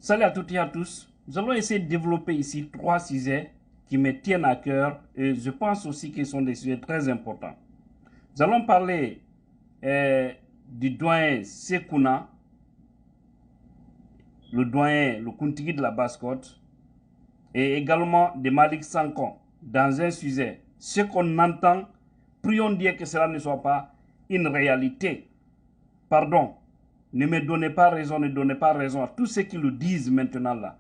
Salut à toutes et à tous. Nous allons essayer de développer ici trois sujets qui me tiennent à cœur et je pense aussi qu'ils sont des sujets très importants. Nous allons parler du doyen Sekouna, le doyen, le Kuntigi de la Basse-Côte, et également de Malick Sanko dans un sujet. Ce qu'on entend, prions Dieu que cela ne soit pas une réalité. Pardon, ne me donnez pas raison, ne donnez pas raison à tous ceux qui le disent maintenant là.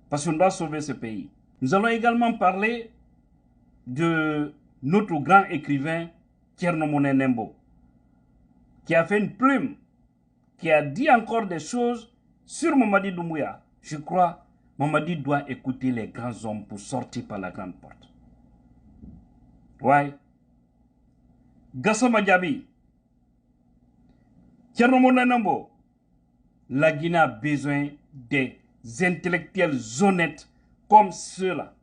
Parce qu'on doit sauver ce pays. Nous allons également parler de notre grand écrivain Thierno Moule Nembo, qui a fait une plume, qui a dit encore des choses sur Mamadi Doumbouya. Je crois que Mamadi doit écouter les grands hommes pour sortir par la grande porte. Ouais. Gassama Diaby, Thierno Moule Nembo, la Guinée a besoin des intellectuels honnêtes comme ceux-là.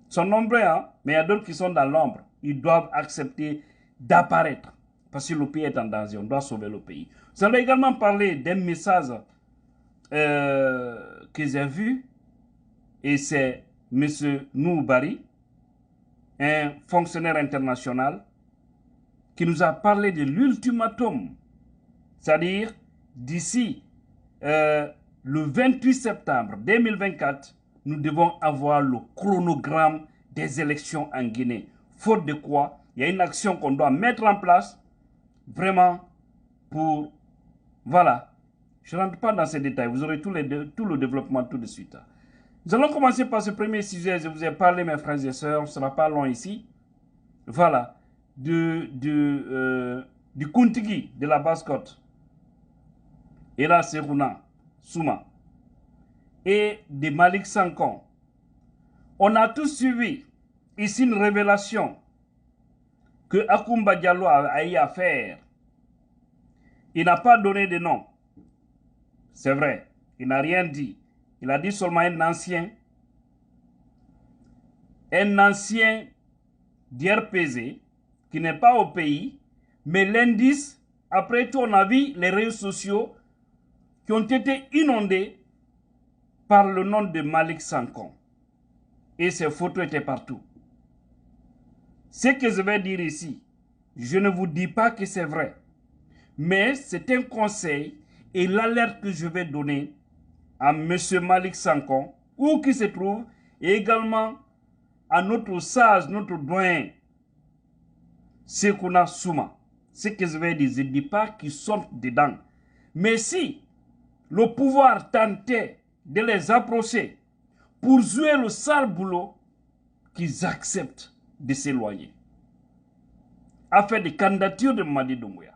Ils sont nombreux, hein, mais il y a d'autres qui sont dans l'ombre. Ils doivent accepter d'apparaître. Parce que le pays est en danger, on doit sauver le pays. Nous allons également parler d'un message que j'ai vu. Et c'est M. Noubari, un fonctionnaire international, qui nous a parlé de l'ultimatum. C'est-à-dire, d'ici le 28 septembre 2024, nous devons avoir le chronogramme des élections en Guinée. Faute de quoi, il y a une action qu'on doit mettre en place, vraiment, pour... Voilà. Je ne rentre pas dans ces détails, vous aurez tout le développement tout de suite. Nous allons commencer par ce premier sujet, je vous ai parlé, mes frères et sœurs, ce ne sera pas long ici. Voilà. Du Kuntigi, de la Basse-Côte. Et là, c'est Souma. Et de Malick Sanko. On a tous suivi ici une révélation que Akoumba Diallo a eu à faire. Il n'a pas donné de nom. C'est vrai, il n'a rien dit. Il a dit seulement un ancien d'RPZ qui n'est pas au pays, mais l'indice, après tout, on a vu les réseaux sociaux qui ont été inondés par le nom de Malick Sanko. Et ces photos étaient partout. Ce que je vais dire ici, je ne vous dis pas que c'est vrai, mais c'est un conseil et l'alerte que je vais donner à M. Malick Sanko, où qu'il se trouve, et également à notre sage, notre doyen, Sekouna Souma. Ce que je vais dire, je ne dis pas qu'ils sont dedans. Mais si le pouvoir tentait de les approcher pour jouer le sale boulot, qu'ils acceptent de s'éloigner. Afin des candidatures de Mamadi Doumbouya.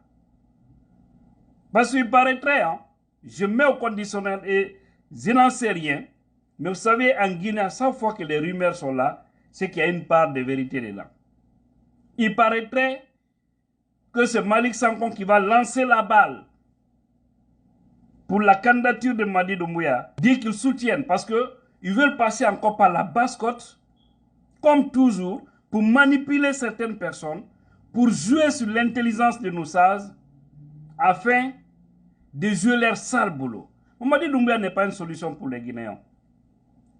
Parce qu'il paraîtrait, hein, je mets au conditionnel et je n'en sais rien, mais vous savez, en Guinée, à chaque fois que les rumeurs sont là, c'est qu'il y a une part de vérité dedans. Il paraîtrait que c'est Malick Sanko qui va lancer la balle pour la candidature de Mamadi Doumbouya, dit qu'ils soutiennent parce qu'ils veulent passer encore par la Basse-Côte, comme toujours, pour manipuler certaines personnes, pour jouer sur l'intelligence de nos sages, afin de jouer leur sale boulot. Mamadi Doumbouya n'est pas une solution pour les Guinéens.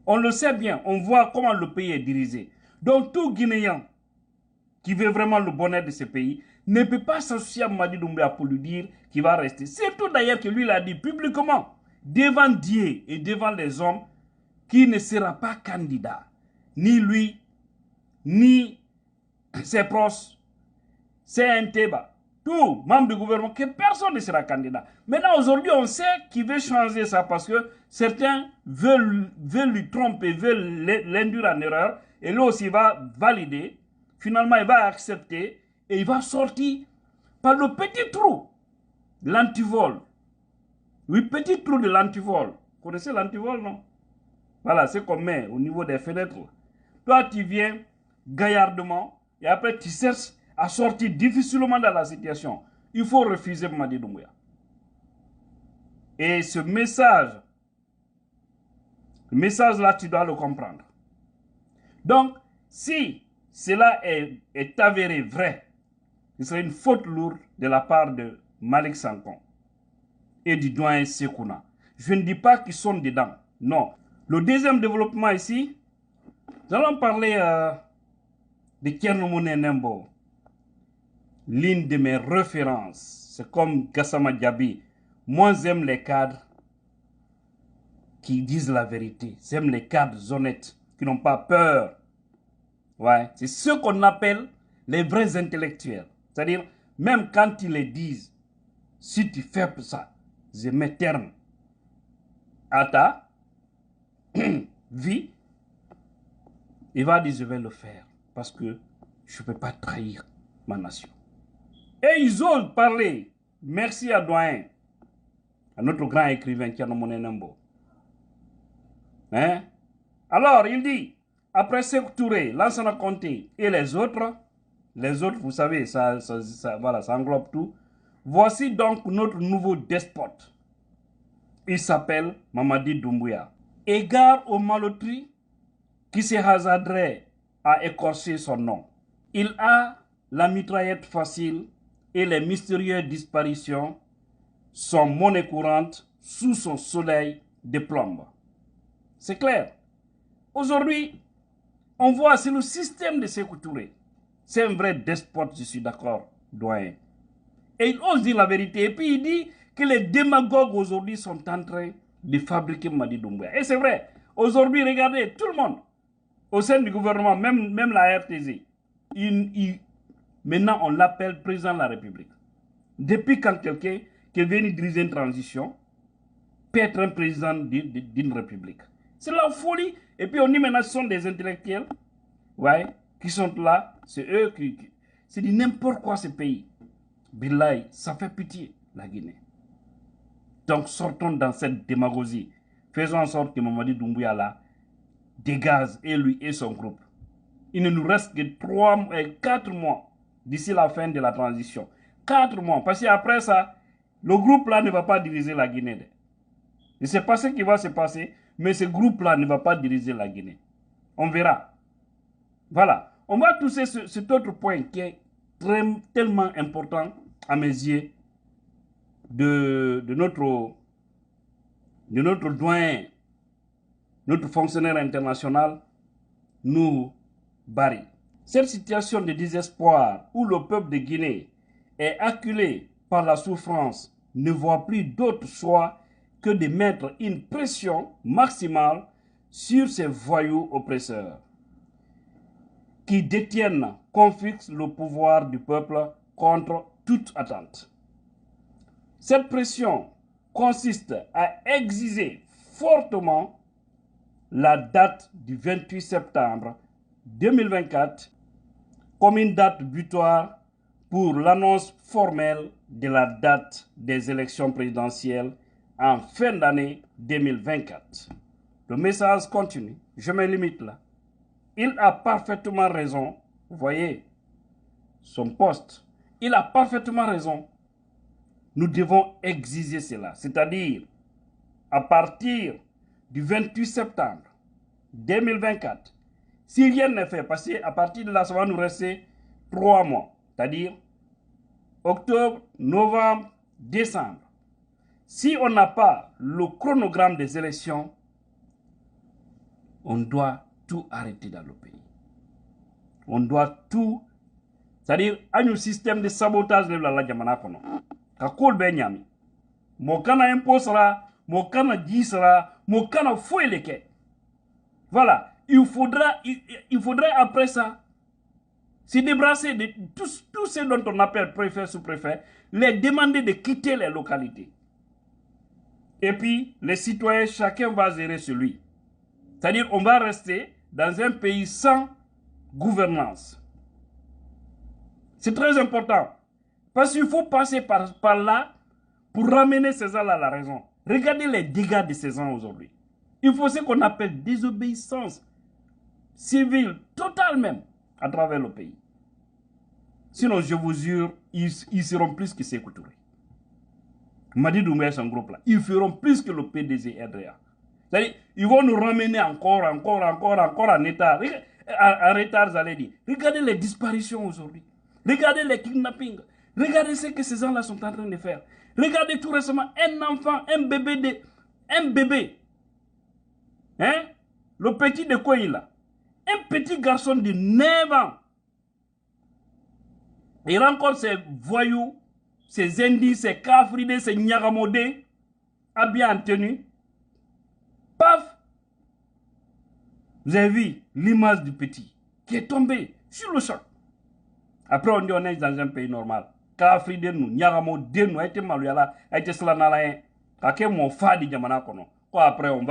On le sait bien, on voit comment le pays est dirigé. Donc tout Guinéen qui veut vraiment le bonheur de ce pays ne peut pas s'associer à Mamadi Doumbouya pour lui dire qu'il va rester. Surtout d'ailleurs que lui l'a dit publiquement, devant Dieu et devant les hommes, qu'il ne sera pas candidat. Ni lui, ni ses proches, c'est un débat. Tout membre du gouvernement, que personne ne sera candidat. Maintenant, aujourd'hui, on sait qu'il veut changer ça parce que certains veulent lui tromper, veulent l'induire en erreur. Et lui aussi va valider. Finalement, il va accepter et il va sortir par le petit trou de l'antivol. Oui, petit trou de l'antivol. Vous connaissez l'antivol, non? Voilà, c'est qu'on met au niveau des fenêtres. Toi, tu viens gaillardement et après, tu cherches à sortir difficilement dans la situation. Il faut refuser Mamadi Doumbouya. Et ce message, le message là, tu dois le comprendre. Donc, si cela est avéré vrai, ce serait une faute lourde de la part de Malick Sanko et du doyen Sekouna. Je ne dis pas qu'ils sont dedans. Non. Le deuxième développement ici, nous allons parler de Thierno Moule Nembo. L'une de mes références, c'est comme Gassama Diaby. Moi, j'aime les cadres qui disent la vérité. J'aime les cadres honnêtes, qui n'ont pas peur. Ouais, c'est ce qu'on appelle les vrais intellectuels. C'est-à-dire, même quand ils les disent, si tu fais ça, je mets terme à ta vie, il va dire, je vais le faire parce que je ne peux pas trahir ma nation. Et ils osent parler. Merci à Doyen, à notre grand écrivain Thierno Moule Nembo. Hein? Alors, il dit, après Sékou Touré, Lansana Conté et les autres, vous savez, ça englobe tout. Voici donc notre nouveau despote. Il s'appelle Mamadi Doumbouya. Égard aux malotries qui se hasarderaient à écorcher son nom. Il a la mitraillette facile et les mystérieuses disparitions sont monnaie courante sous son soleil de plombe. C'est clair. Aujourd'hui, on voit, c'est le système de Sékou Touré. C'est un vrai despote, je suis d'accord, Doyen. Et il ose dire la vérité. Et puis il dit que les démagogues aujourd'hui sont en train de fabriquer Mamadi Doumbouya. Et c'est vrai. Aujourd'hui, regardez, tout le monde, au sein du gouvernement, même la RTZ, maintenant on l'appelle président de la République. Depuis quand quelqu'un qui est venu diriger une transition peut être un président d'une république. C'est la folie. Et puis on dit maintenant ce sont des intellectuels, ouais, qui sont là. C'est eux qui c'est du n'importe quoi ce pays. Billahi, ça fait pitié la Guinée. Donc sortons dans cette démagogie. Faisons en sorte que Mamadi Doumbouya là dégage, et lui et son groupe. Il ne nous reste que 4 mois d'ici la fin de la transition. 4 mois. Parce qu'après ça, le groupe là ne va pas diriger la Guinée. Je ne sais pas ce qui va se passer, mais ce groupe-là ne va pas diriger la Guinée. On verra. Voilà. On va toucher cet autre point qui est tellement important à mes yeux de notre doyen, notre fonctionnaire international, nous Barry. Cette situation de désespoir où le peuple de Guinée est acculé par la souffrance ne voit plus d'autre choix que de mettre une pression maximale sur ces voyous oppresseurs qui détiennent, confisquent le pouvoir du peuple contre toute attente. Cette pression consiste à exiger fortement la date du 28 septembre 2024 comme une date butoir pour l'annonce formelle de la date des élections présidentielles en fin d'année 2024. Le message continue. Je me limite là. Il a parfaitement raison. Vous voyez son poste. Il a parfaitement raison. Nous devons exiger cela. C'est-à-dire, à partir du 28 septembre 2024, si rien n'est fait, parce qu'à partir de là, ça va nous rester 3 mois. C'est-à-dire, octobre, novembre, décembre. Si on n'a pas le chronogramme des élections, on doit tout arrêter dans le pays. On doit tout, c'est-à-dire, un système de sabotage de la jamana kono. Ka kol be nyami. Mo kana impôt sera, mo kana di sera, mo kana foye leke. Voilà, il faudrait après ça se débarrasser de tous ceux dont on appelle préfet, sous-préfet, les demander de quitter les localités. Et puis, les citoyens, chacun va gérer celui. C'est-à-dire, on va rester dans un pays sans gouvernance. C'est très important. Parce qu'il faut passer par là pour ramener ces gens-là à la raison. Regardez les dégâts de ces gens aujourd'hui. Il faut ce qu'on appelle désobéissance civile, totale même, à travers le pays. Sinon, je vous jure, ils seront plus que Sékou Touré. Mamadi Doumbouya, son groupe là, ils feront plus que le PDG RDA. C'est-à-dire, ils vont nous ramener encore en retard. En retard, j'allais dire. Regardez les disparitions aujourd'hui. Regardez les kidnappings. Regardez ce que ces gens-là sont en train de faire. Regardez tout récemment un enfant, un bébé Un bébé. Hein? Le petit de quoi il a? Un petit garçon de 9 ans. Il rencontre ces voyous, ces indices, ces cafridés, ces niagamodés, habillés en tenue. Paf! Vous avez vu l'image du petit qui est tombé sur le choc. Après, on dit on est dans un pays normal. Cafridés, nous, niagamodés, nous, été maluyala, été slanalayen. Kake mon fadi jamana kono. Après, on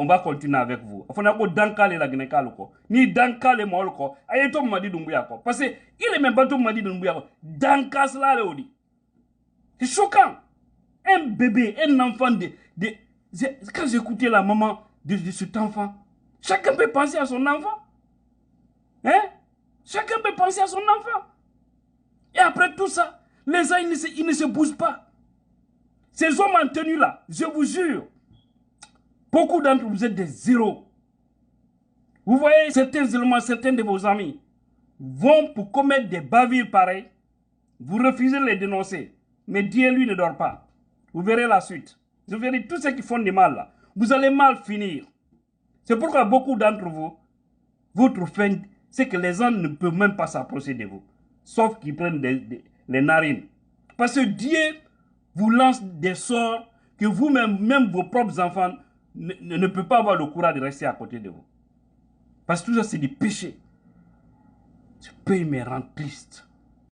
va continuer avec vous. Il faut que dankale la gnekalo ko. Ni dankale mol ko. Ayeto madi dumbuya ko. Parce que il est même pas tout madi dumbuya ko. Dankas la le odi. C'est choquant. Un bébé, un enfant quand j'écoutais la maman de cet enfant, chacun peut penser à son enfant. Hein? Chacun peut penser à son enfant. Et après tout ça, les gens, ils ne se bougent pas. Ces hommes en tenue là, je vous jure, beaucoup d'entre vous êtes des zéros. Vous voyez certains éléments, certains de vos amis vont pour commettre des bavures pareilles. Vous refusez de les dénoncer. Mais Dieu, lui, ne dort pas. Vous verrez la suite. Vous verrez tous ceux qui font du mal là. Vous allez mal finir. C'est pourquoi beaucoup d'entre vous, votre fin, c'est que les gens ne peuvent même pas s'approcher de vous. Sauf qu'ils prennent les narines. Parce que Dieu vous lance des sorts que vous-même, même vos propres enfants, ne peuvent pas avoir le courage de rester à côté de vous. Parce que tout ça, c'est des péchés. Ce pays me rend triste.